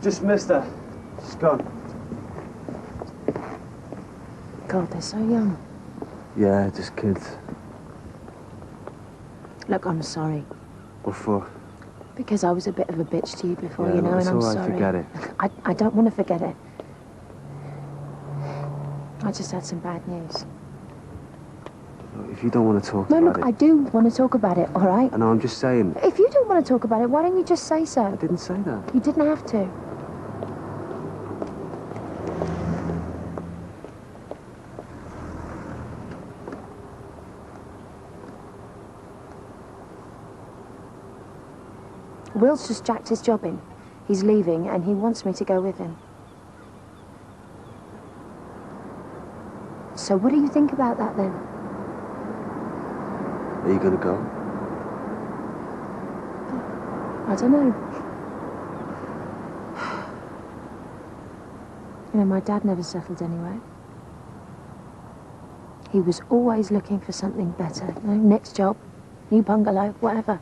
Just missed her. She's gone. God, they're so young. Yeah, just kids. Look, I'm sorry. What for? Because I was a bit of a bitch to you before, Yeah, you know, it's and I'm all right, sorry. forget it. I don't want to forget it. I just had some bad news. If you don't want to talk No, about look, it... I do want to talk about it, all right? I know, I'm just saying... If you don't want to talk about it, why don't you just say so? I didn't say that. You didn't have to. Will's just jacked his job in. He's leaving, and he wants me to go with him. So what do you think about that, then? Are you going to go? I don't know. You know, my dad never settled anywhere. He was always looking for something better. You know, next job, new bungalow, whatever.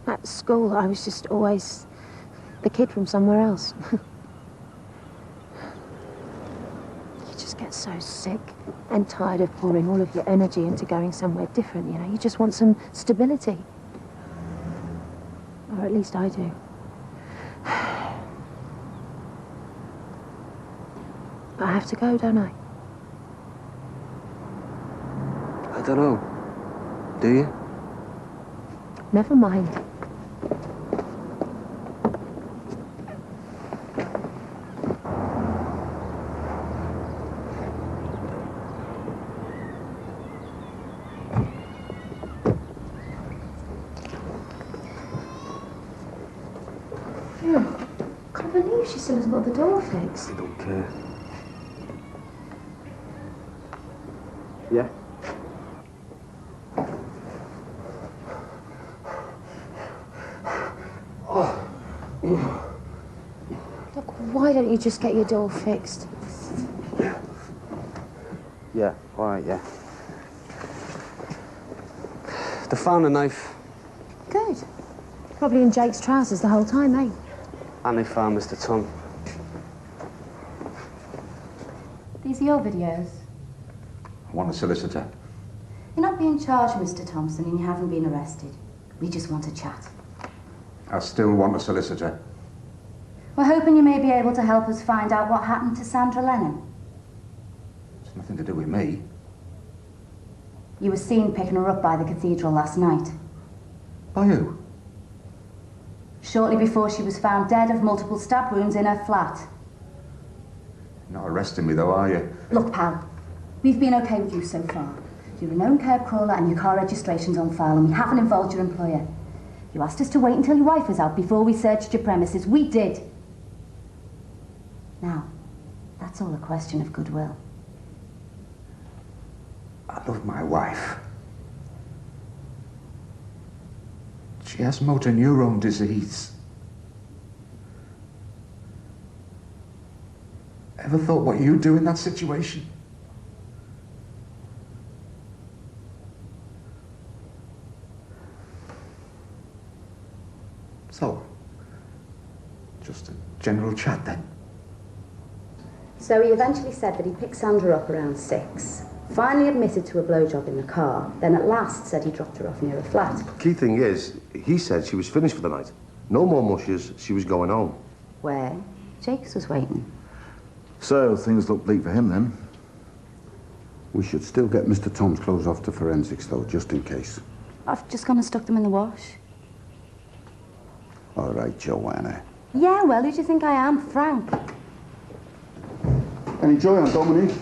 At school, I was just always the kid from somewhere else. You just get so sick and tired of pouring all of your energy into going somewhere different, you know? You just want some stability. Or at least I do. But I have to go, don't I? I don't know. Do you? Never mind. Can't believe she still hasn't got the door fixed. I don't care. Yeah? Look, why don't you just get your door fixed? Yeah, all right, yeah. They found a knife. Good. Probably in Jake's trousers the whole time, eh? And they found Mr. Tom. These are your videos. I want a solicitor. You're not being charged, Mr. Thompson, and you haven't been arrested. We just want to chat. I still want a solicitor. We're hoping you may be able to help us find out what happened to Sandra Lennon. It's nothing to do with me. You were seen picking her up by the cathedral last night. By who? Shortly before she was found dead of multiple stab wounds in her flat. Not arresting me, though, are you? Look, pal, we've been okay with you so far. You're a known curb crawler and your car registration's on file, and we haven't involved your employer. You asked us to wait until your wife was out before we searched your premises. We did. Now, that's all a question of goodwill. I love my wife. She has motor neurone disease. Ever thought what you'd do in that situation? So, just a general chat then. So he eventually said that he picked Sandra up around 6, finally admitted to a blowjob in the car, then at last said he dropped her off near a flat. Key thing is, he said she was finished for the night. No more mushes, she was going home. Where? Jake's was waiting. So, things look bleak for him then. We should still get Mr. Tom's clothes off to forensics, though, just in case. I've just gone and stuck them in the wash. All right, Joanna. Yeah, well, who do you think I am? Frank. Any joy on Dominique?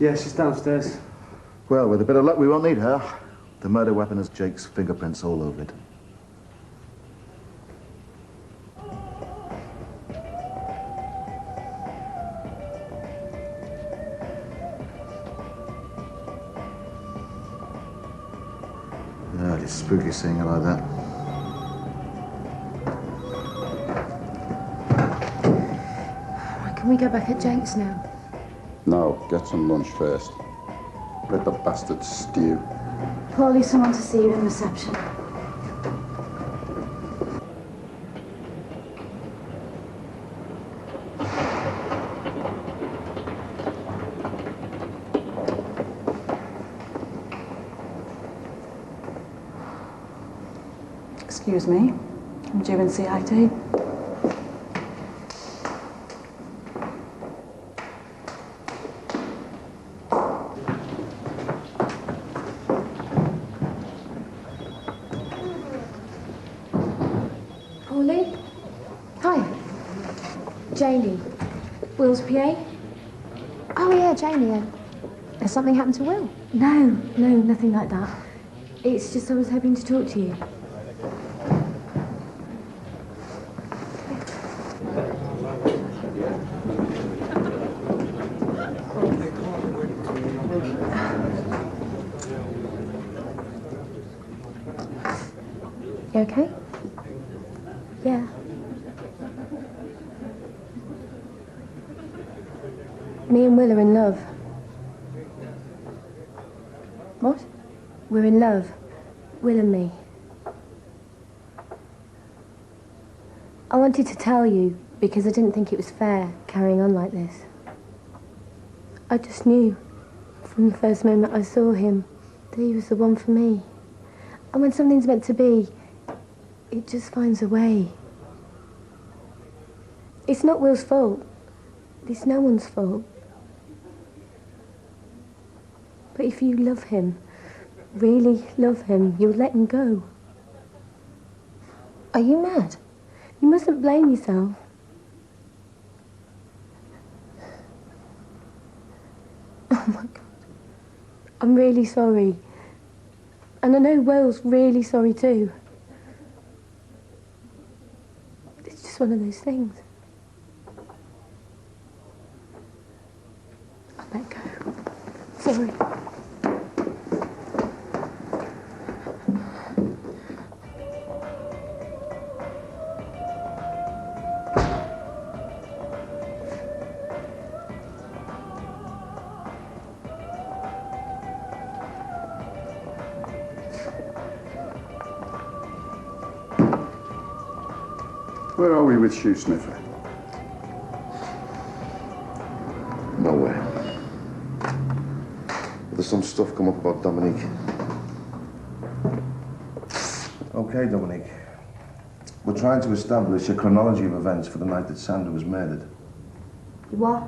Yeah, she's downstairs. Well, with a bit of luck, we won't need her. The murder weapon has Jake's fingerprints all over it. Yeah, it's spooky seeing her like that. Can we go back at Jake's now? No, get some lunch first. Let the bastards stew. Pauli, someone to see you in reception. Excuse me. I'm due in CID. Pauli? Hi. Janie. Will's PA? Oh, yeah, Janie. Has something happened to Will? No, nothing like that. It's just I was hoping to talk to you. You okay? Yeah. Me and Will are in love. What? We're in love. Will and me. I wanted to tell you because I didn't think it was fair carrying on like this. I just knew from the first moment I saw him that he was the one for me. And when something's meant to be, it just finds a way. It's not Will's fault. It's no one's fault. But if you love him, really love him, you'll let him go. Are you mad? You mustn't blame yourself. Oh my God. I'm really sorry. And I know Will's really sorry too. It's just one of those things. I'll let go. Sorry. Where are we with Shoe Sniffer? Nowhere. There's some stuff come up about Dominique. Okay, Dominique. We're trying to establish a chronology of events for the night that Sandra was murdered. What?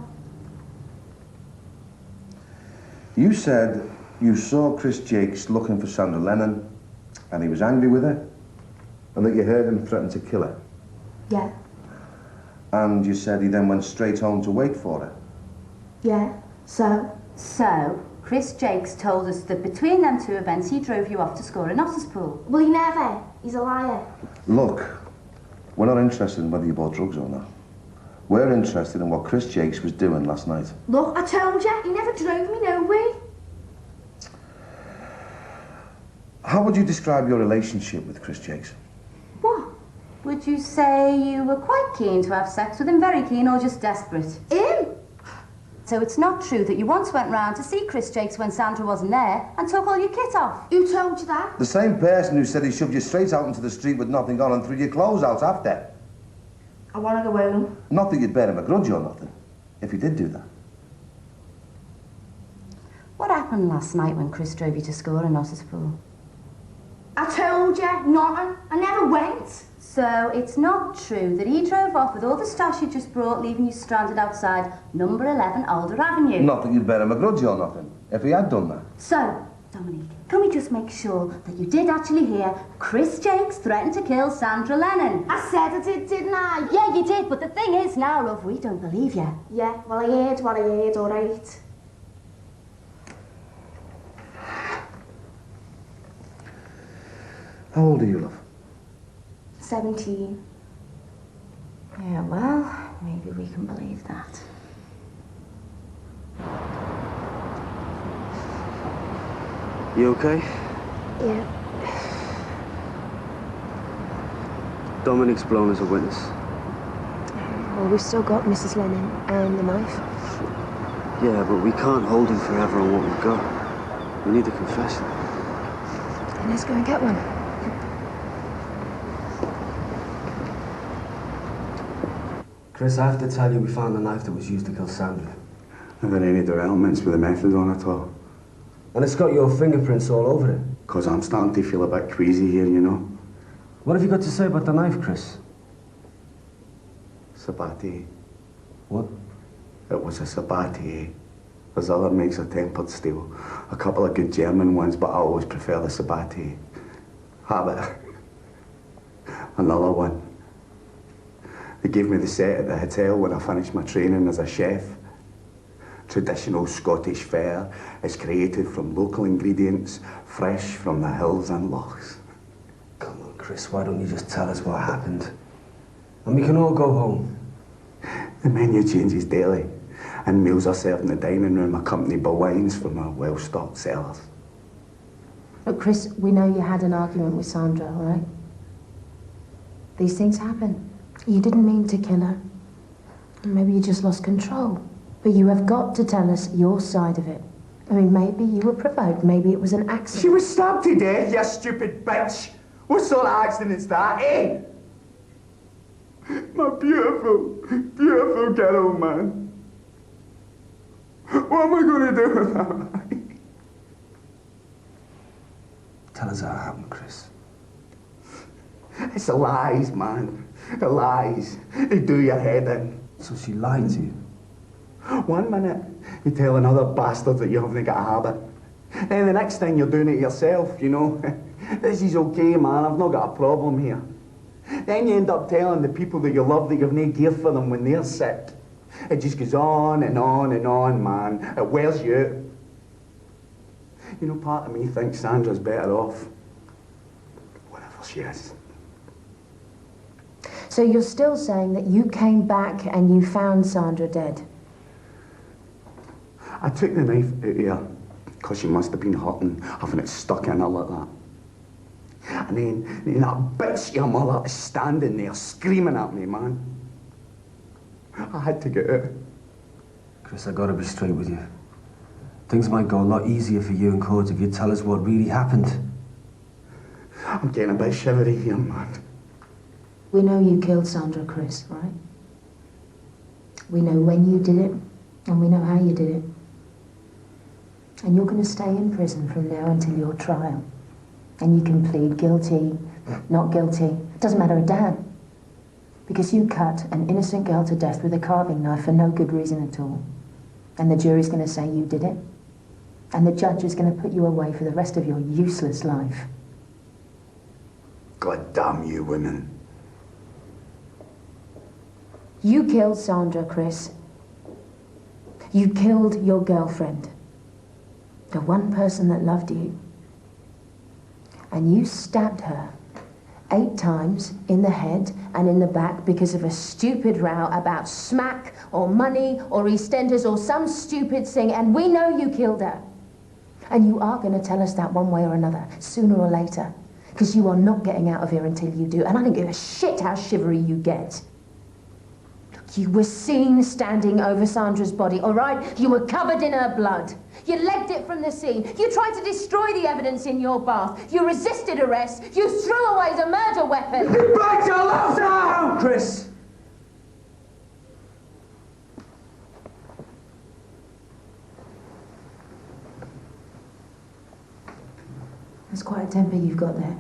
You said you saw Chris Jakes looking for Sandra Lennon, and he was angry with her, and that you heard him threaten to kill her. Yeah. And you said he then went straight home to wait for her. Yeah. So, Chris Jakes told us that between them two events he drove you off to score a Otters pool. well, he never. He's a liar. Look, we're not interested in whether you bought drugs or not. We're interested in what Chris Jakes was doing last night. Look, I told you, he never drove me nowhere. How would you describe your relationship with Chris Jakes? What? Would you say you were quite keen to have sex with him, very keen, or just desperate? Him? So it's not true that you once went round to see Chris Jakes when Sandra wasn't there and took all your kit off? Who told you that? The same person who said he shoved you straight out into the street with nothing on and threw your clothes out after. I want to go home. Not that you'd bear him a grudge or nothing, if he did do that. What happened last night when Chris drove you to score an Otters pool? I told you, nothing. I never went. So it's not true that he drove off with all the stash you just brought, leaving you stranded outside number 11 Alder Avenue? Not that you'd bear him a grudge or nothing, if he had done that. So, Dominique, can we just make sure that you did actually hear Chris Jakes threaten to kill Sandra Lennon? I said I did, didn't I? Yeah, you did, but the thing is now, love, we don't believe you. Yeah, well, I heard what I heard, all right. How old are you, love? 17. Yeah, well, maybe we can believe that. You okay? Yeah. Dominique's blown as a witness. Well, we've still got Mrs. Lennon and the knife. Yeah, but we can't hold him forever on what we've got. We need a confession. Then let's go and get one. Chris, I have to tell you, we found the knife that was used to kill Sandra. Are there any other elements with the method on at all? And it's got your fingerprints all over it. Because I'm starting to feel a bit queasy here, you know. What have you got to say about the knife, Chris? Sabati. What? It was a Sabati. There's other makes of tempered steel. A couple of good German ones, but I always prefer the Sabati. Habit. Another one. They gave me the set at the hotel when I finished my training as a chef. Traditional Scottish fare is created from local ingredients, fresh from the hills and lochs. Come on, Chris, why don't you just tell us what happened? And we can all go home. The menu changes daily, and meals are served in the dining room accompanied by wines from our well-stocked cellars. Look, Chris, we know you had an argument with Sandra, all right? These things happen. You didn't mean to kill her. Maybe you just lost control. But you have got to tell us your side of it. I mean, maybe you were provoked. Maybe it was an accident. She was stabbed to death, you stupid bitch! What sort of accident's that, eh? My beautiful, beautiful girl, man. What am I going to do with that? Tell us how it happened, Chris. It's the lies, man. The lies. They do your head in. So she lied to you? One minute, you tell another bastard that you haven't got a habit. Then the next thing you're doing it yourself, you know. This is okay, man, I've not got a problem here. Then you end up telling the people that you love that you've no gear for them when they're sick. It just goes on and on and on, man. It wears you out. You know, part of me thinks Sandra's better off. Whatever she is. So you're still saying that you came back and you found Sandra dead? I took the knife out of her because she must have been hurting, having it stuck in her like that. And then that bitch, your mother, is standing there screaming at me, man. I had to get out. Chris, I gotta be straight with you. Things might go a lot easier for you and Court if you tell us what really happened. I'm getting a bit shivery here, man. We know you killed Sandra, Chris, right? We know when you did it, and we know how you did it. And you're going to stay in prison from now until your trial. And you can plead guilty, not guilty. Doesn't matter a damn. Because you cut an innocent girl to death with a carving knife for no good reason at all. And the jury's going to say you did it. And the judge is going to put you away for the rest of your useless life. God damn you, women. You killed Sandra, Chris. You killed your girlfriend. The one person that loved you. And you stabbed her 8 times in the head and in the back because of a stupid row about smack or money or EastEnders or some stupid thing, and we know you killed her. And you are going to tell us that one way or another, sooner or later, because you are not getting out of here until you do, and I don't give a shit how shivery you get. You were seen standing over Sandra's body, all right? You were covered in her blood. You legged it from the scene. You tried to destroy the evidence in your bath. You resisted arrest. You threw away the murder weapon. You broke your love down, Chris! That's quite a temper you've got there.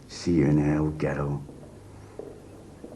See you in hell, ghetto.